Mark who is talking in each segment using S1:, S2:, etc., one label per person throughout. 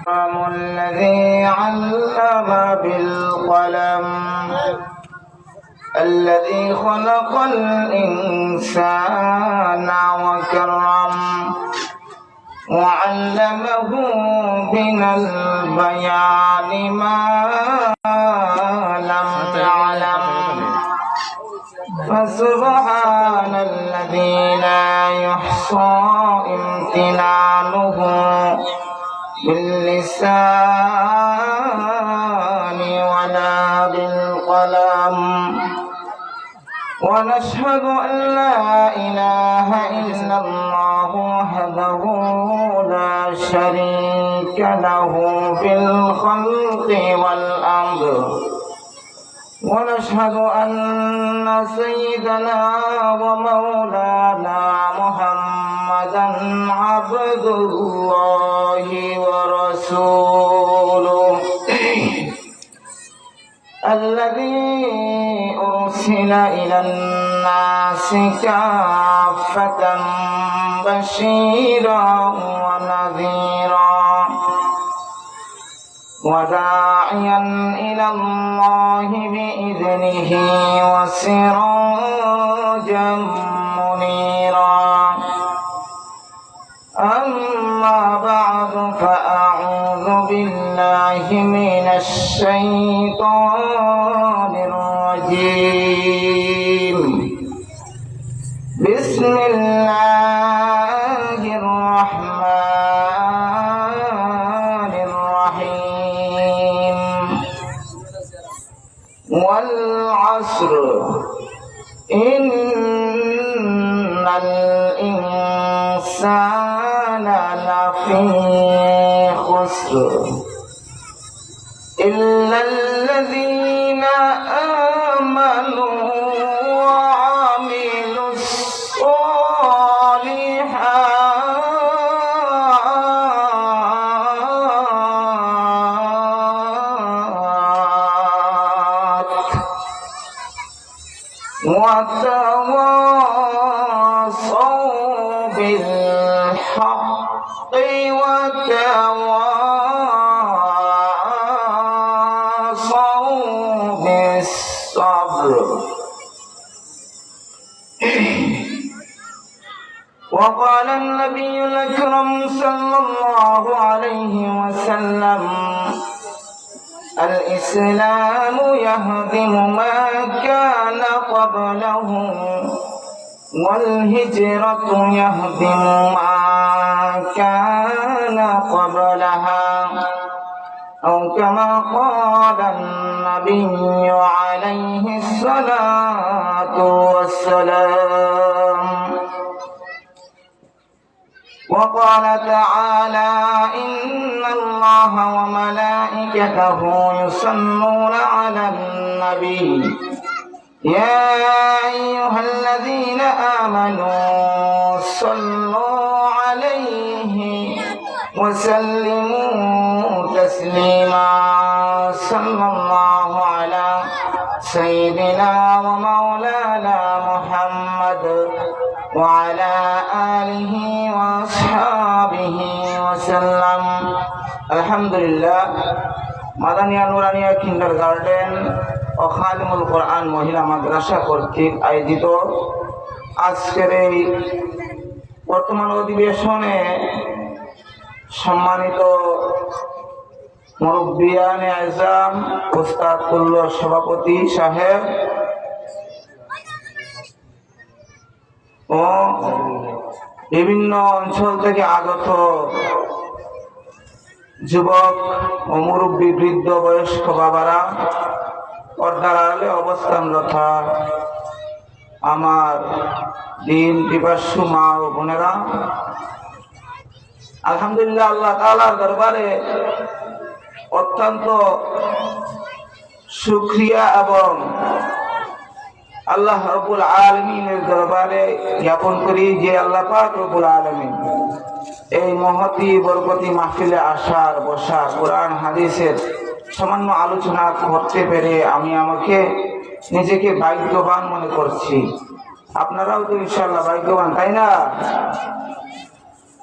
S1: الذي علم بالقلم الذي خلق الإنسان وكرم وعلمه من البيان ما لم يعلم فسبحان الذي لا يحصى امتنانه باللسان ولا بالقلم ونشهد أن لا إله إلا الله وحده لا شريك له في الخلق والأمر ونشهد أن سيدنا ومولانا محمدا عبد الله ورسوله الذي أرسل إلى الناس كافة بشيرا ونذيرا وداعيا إلى الله بإذنه وسراجا منيرا أما بعد فأعوذ بالله من الشيطان الرجيم بسم الله الرحمن الرحيم والعصر إن الإنسان لفي خسر إلا الذين آمنوا وعملوا الصالحات وتواصوا بالحق وتواصوا بالصبر وقال النبي الأكرم صلى الله عليه وسلم الإسلام يهدم ما كان قبله والهجرة يهدم ما كان قبلها أو كما قال النبي عليه الصلاة والسلام وقال تعالى إن الله وملائكته يصلون على النبي يا أيها الذين آمنوا صلوا عليه وسلموا تسليما صلى الله على سيدنا ومولانا محمد وعلى آله وأصحابه وسلم الحمد لله Madania Nurania kindergarten ও খাদিমুল কোরআন মহিলা মাদ্রাসা কর্তৃক আয়োজিত আজকের এই বর্তমান অধিবেশনে সম্মানিত মুরব্বিয়ানে আজম ওস্তাদ কুল্লর সভাপতি সাহেব ও বিভিন্ন অঞ্চল থেকে আগত যুবক ও মুরব্বী বৃদ্ধ বয়স্ক বাবারা পর্দার আড়ালে অবস্থানরত আমার দিন পিপাসু মা ও বোনেরা, আলহামদুলিল্লাহ আল্লাহ তাআলার দরবারে অত্যন্ত শুকরিয়া এবং আল্লাহ রব্বুল আলামিনের দরবারে জ্ঞাপন করি যে আল্লাহ পাক রব্বুল আলামিন এই মহতি বরকতি মাহফিলে আসার বসা কোরআন হাদিসের সামান্য আলোচনা করতে পেরে আমি আমাকে নিজেকে ভাগ্যবান মনে করছি। আপনারাও তো ইনশাআল্লাহ ভাগ্যবান, তাই না?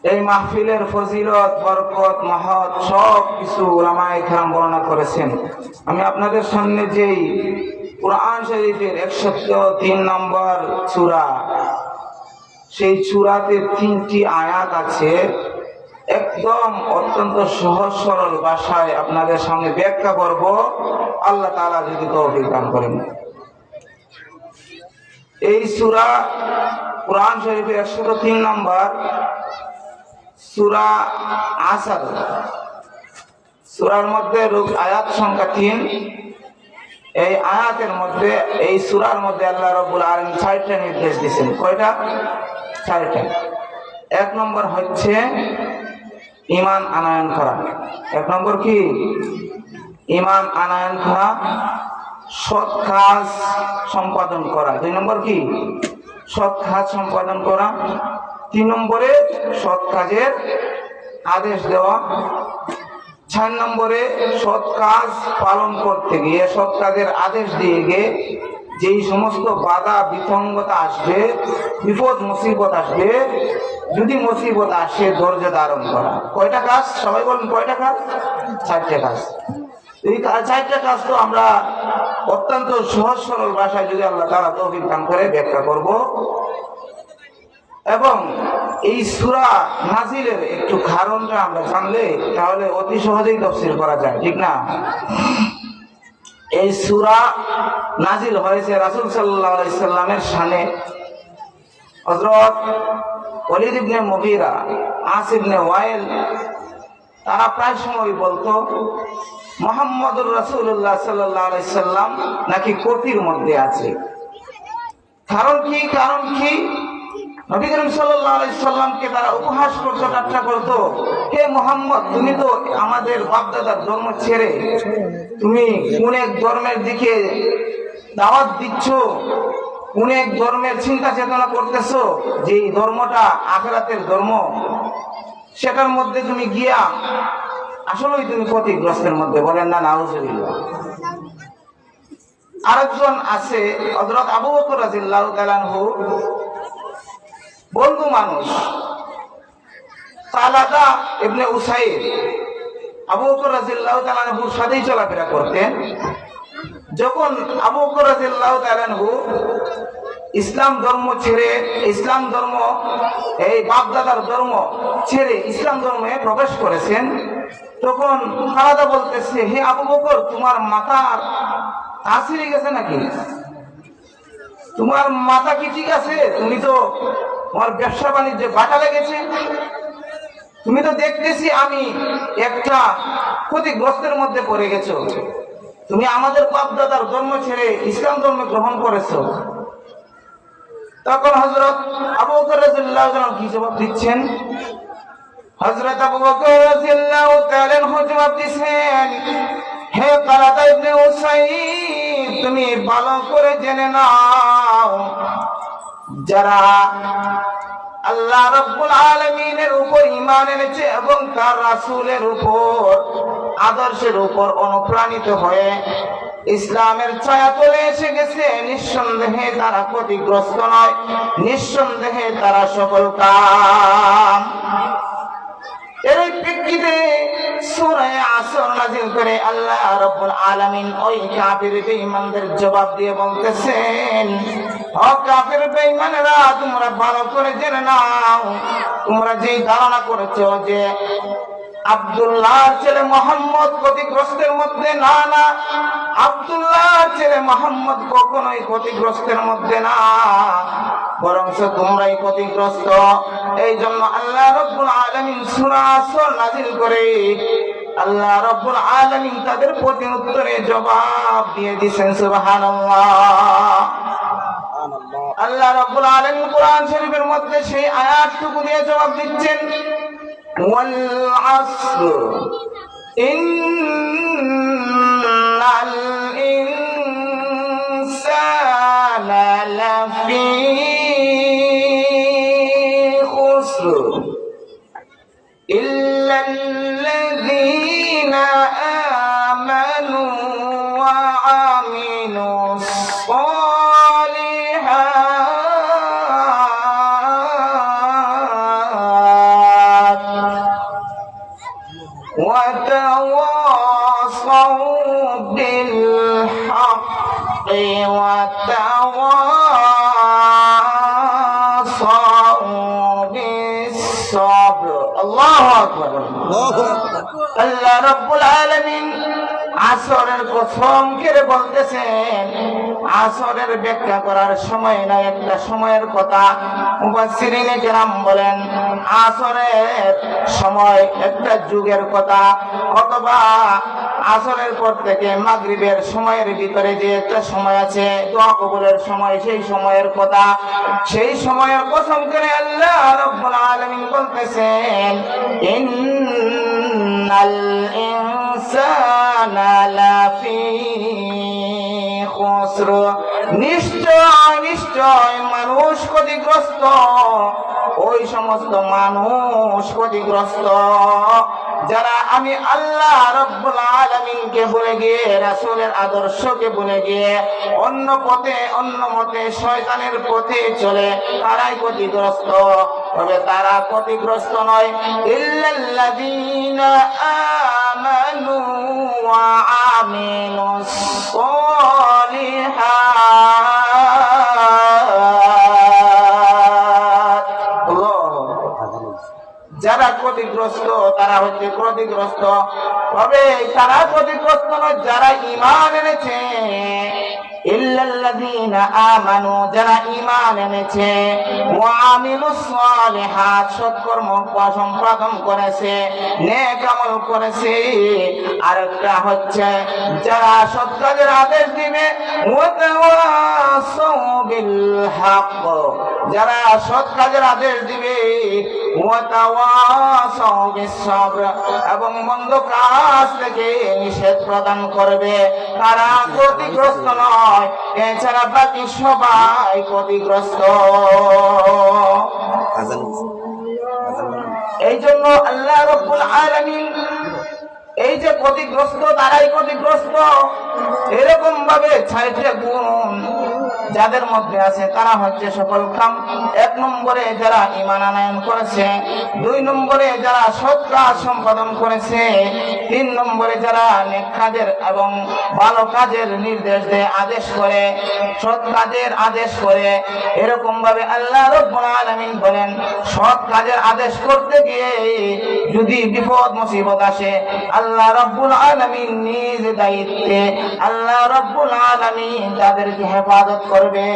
S1: এই মাহফিলের ফজিলত, বরকত, মহৎ সব কিছু উলামায়ে কেরাম বর্ণনা করেছেন। আমি আপনাদের সামনে যেই কুরআন শরীফের 103 নম্বর সূরা, সেই সূরাতে 3টি আয়াত আছে, একদম অত্যন্ত সহজ সরল ভাষায় আপনাদের সামনে ব্যাখ্যা করব, আল্লাহ তাআলা যদি তৌফিক দান করেন। এই সূরা কুরআন শরীফের 103 নম্বর সূরা আসর, সূরার মধ্যে আয়াত সংখ্যা 3। এই আয়াতের মধ্যে, এই সূরার মধ্যে আল্লাহ রাব্বুল আলামিন 4টা নির্দেশ দিয়েছেন। কয়টা? 4টা। 1 নম্বর হচ্ছে ঈমান আনয়ন করা। 1 নম্বর কি? ঈমান আনয়ন করা, সৎ কাজ সম্পাদন করা। 2 নম্বর কি? সৎ কাজ সম্পাদন করা। 3 নম্বরে সৎ কাজের আদেশ দেওয়া। 4 নম্বরে সৎ কাজ পালন করতে গিয়ে, সৎ কাজের আদেশ দিয়ে গিয়ে যেই সমস্ত বাধা বিসঙ্গতা আসবে, বিপদ মুসিবত আসবে, যদি মুসিবত আসে ধৈর্য ধারণ করা। কয়টা কাজ? সবাই বলেন কয়টা কাজ? 4টা কাজ। এই 4টা কাজ তো আমরা অত্যন্ত সহজ সরল ভাষায় যদি আল্লাহ তাআলা তৌফিক দান করে ব্যাখ্যা করব। এবং এই সূরা নাজিলের একটু কারণটা আমরা জানলে তাহলে অতি সহজেই তাফসীর করা যায়, ঠিক না? এই সূরা নাজিল হয়েছে রাসূল সাল্লাল্লাহু আলাইহি সাল্লামের শানে। হযরত ওয়ালিদ ইবনে মুগীরা, আস ইবনে ওয়াইল, তারা প্রায় সময় বলতো মুহাম্মদুর রাসূলুল্লাহ সাল্লাল্লাহু আলাইহি সাল্লাম নাকি কতির মধ্যে আছে। কারণ কি? কারণ কি? নবী করিম সাল্লাল্লাহু আলাইহি সাল্লামকে তারা উপহাস করতো, ঠাট্টা করতো। হে মুহাম্মদ, তুমি তো আমাদের বাপদাদার ধর্ম ছেড়ে তুমি কোন এক ধর্মের দিকে দাওয়াত দিচ্ছ, কোন এক ধর্মের চিন্তা চেতনা করতেছো, যেই ধর্মটা আখিরাতের ধর্ম, সেটার মধ্যে তুমি গিয়া আসলেই তুমি ক্ষতিগ্রস্তের মধ্যে। বলেন না নাউজুবিল্লাহ। আরেকজন আছে হযরত আবু বকর রাদিয়াল্লাহু তাআলা আনহু, বন্ধু মানুষ, তালাদা ইবনে উসাইদ আবু বকর রাদিয়াল্লাহু তাআলা আনহুর সাথেই চলাফেরা করতেন। যখন আবু বকর রাদিয়াল্লাহু তাআলা আনহু ইসলাম ধর্ম ছেড়ে, ইসলাম ধর্ম, এই বাপদাদার ধর্ম ছেড়ে ইসলাম ধর্মে প্রবেশ করেছেন, তখন তালাদা বলতেছে, হে আবু বকর, তোমার মাথার তাসিরে গেছে নাকি? তোমার মাথা কি ঠিক আছে? তুমি তো, তোমার ব্যবসা বাণিজ্যে বাটা লেগেছে। তুমি তো দেখতেছি আমি একটা ক্ষতিগ্রস্তের মধ্যে পড়ে গেছো। তুমি আমাদের বাপদাদার ধর্ম ছেড়ে ইসলাম ধর্ম গ্রহণ করেছো। তখন হযরত আবু বকর রাদিয়াল্লাহু তাআলা কি জবাব দিচ্ছেন? হযরত আবু বকর রাদিয়াল্লাহু তাআলা জবাব দিচ্ছেন, হে তালাদা ইবনে উসাইদ, তুমি ভালো করে জেনে নাও, যারা আল্লাহ রাব্বুল আলামিনের উপর ঈমান এনেছে এবং তার রাসূলের উপর, আদর্শের উপর অনুপ্রাণিত হয়ে ইসলামের ছায়া তলে এসে গেছে, নিঃসন্দেহে তারা ক্ষতিগ্রস্ত নয়, নিঃসন্দেহে তারা সফল কাম। এর প্রেক্ষিতে সূরা আসর নাযিল করে আল্লাহ রাব্বুল আলামিন ওই কাফির বেঈমানদের জবাব দিয়ে বলতেছেন, ও কাফির বেঈমানেরা, তোমরা ভালো করে জেনে নাও, তোমরা যেই ধারণা করেছো যে আব্দুল্লাহর ছেলে মুহাম্মদ ক্ষতিগ্রস্তের মধ্যে, না না, আব্দুল্লাহর ছেলে মুহাম্মদ কখনোই ক্ষতিগ্রস্তের মধ্যে না, বরঞ্চ তোমরাই ক্ষতিগ্রস্ত। এই জন্য আল্লাহ রাব্বুল আলামিন সূরা আসর নাযিল করে আল্লাহ রাব্বুল আলামিন তাদের প্রতি উত্তরে জবাব দিয়ে দিয়েছেন। সুবহানাল্লাহ। আল্লাহ রাব্বুল আলামিন কোরআন শরীফের মধ্যে সেই আয়াতটুকু দিয়ে জবাব দিচ্ছেন, ওয়াল আসর ইন্নাল ইনসানা লাফি খুসর ইল্লাল্লাযীনা আমানু ওয়া আমিলুস সালিহাত وتواصوا بالحق وتواصوا بالصبر الله أكبر আল্লাহ রাব্বুল আলামিন আসরের কসম করে বলতেছেন, আসরের ব্যাখ্যা করার সময় না, একটা সময়ের কথা মুফাসসিরিনে কেরাম বলেন আসরের সময় একটা যুগের কথা, অথবা আসরের পর থেকে মাগরিবের সময়ের ভিতরে যে একটা সময় আছে দোয়া কবুলের সময়, সেই সময়ের কথা, সেই সময়ের কসম করে আল্লাহ রাব্বুল আলামিন বলতেছেন ইন্নাল ইনসানা লাফি খুসর, নিশ্চয় মানুষ ক্ষতিগ্রস্ত, ওই সমস্ত মানুষ ক্ষতিগ্রস্ত যারা আমি আল্লাহ রাব্বুল আলামিনকে ভুলে গিয়ে রাসূলের আদর্শকে ভুলে গিয়ে অন্য মতে শয়তানের পথে চলে, তারাই ক্ষতিগ্রস্ত। তবে তারা ক্ষতিগ্রস্ত নয় ইল্লাল্লাযীনা আমানু ওয়া আমিলুস সালিহাত। যারা ক্ষতিগ্রস্ত তারা হচ্ছে ক্ষতিগ্রস্ত, তবে তারা ক্ষতিগ্রস্ত নয় যারা ঈমান এনেছে। ইল্লাল্লাযীনা আমানু, যারা ঈমান এনেছে, ওয়া আমিলুস সালিহাত, সৎকর্ম সম্পাদন করেছে, নেক আমল করেছে। আরেকটা হচ্ছে যারা সৎ কাজের আদেশ দিবে, ওয়া তাওয়াসাউ বিল হক, যারা সৎ কাজের আদেশ দিবে, ওয়া তাওয়াসাউ বিস সবর, এবং মন্দ কাজ থেকে নিষেধ প্রদান করবে, তারা ক্ষতিগ্রস্ত নয়। এছাড়া বাকি সবাই ক্ষতিগ্রস্ত। এই জন্য আল্লাহ রাব্বুল আলামিন এই যে ক্ষতিগ্রস্ত, তারাই ক্ষতিগ্রস্ত, এরকম ভাবে ৬টা গুণ যাদের মধ্যে আছে তারা হচ্ছে সফল কাম। ১ নম্বরে যারা ঈমান আনয়ন করেছে, ২ নম্বরে যারা সৎ কাজ সম্পাদন করেছে, ৩ নম্বরে যারা নেক কাজের এবং ভালো কাজের নির্দেশ দেয়, আদেশ করে, সৎ কাজের আদেশ করে। এরকম ভাবে আল্লাহ রাব্বুল আলামিন বলেন সৎ কাজের আদেশ করতে গিয়ে যদি বিপদ মুসিবত আসে, আল্লাহ রাব্বুল আলামিন নিজ দায়িত্বে আল্লাহ রাব্বুল আলামিন তাদেরকে হেফাজত করবে।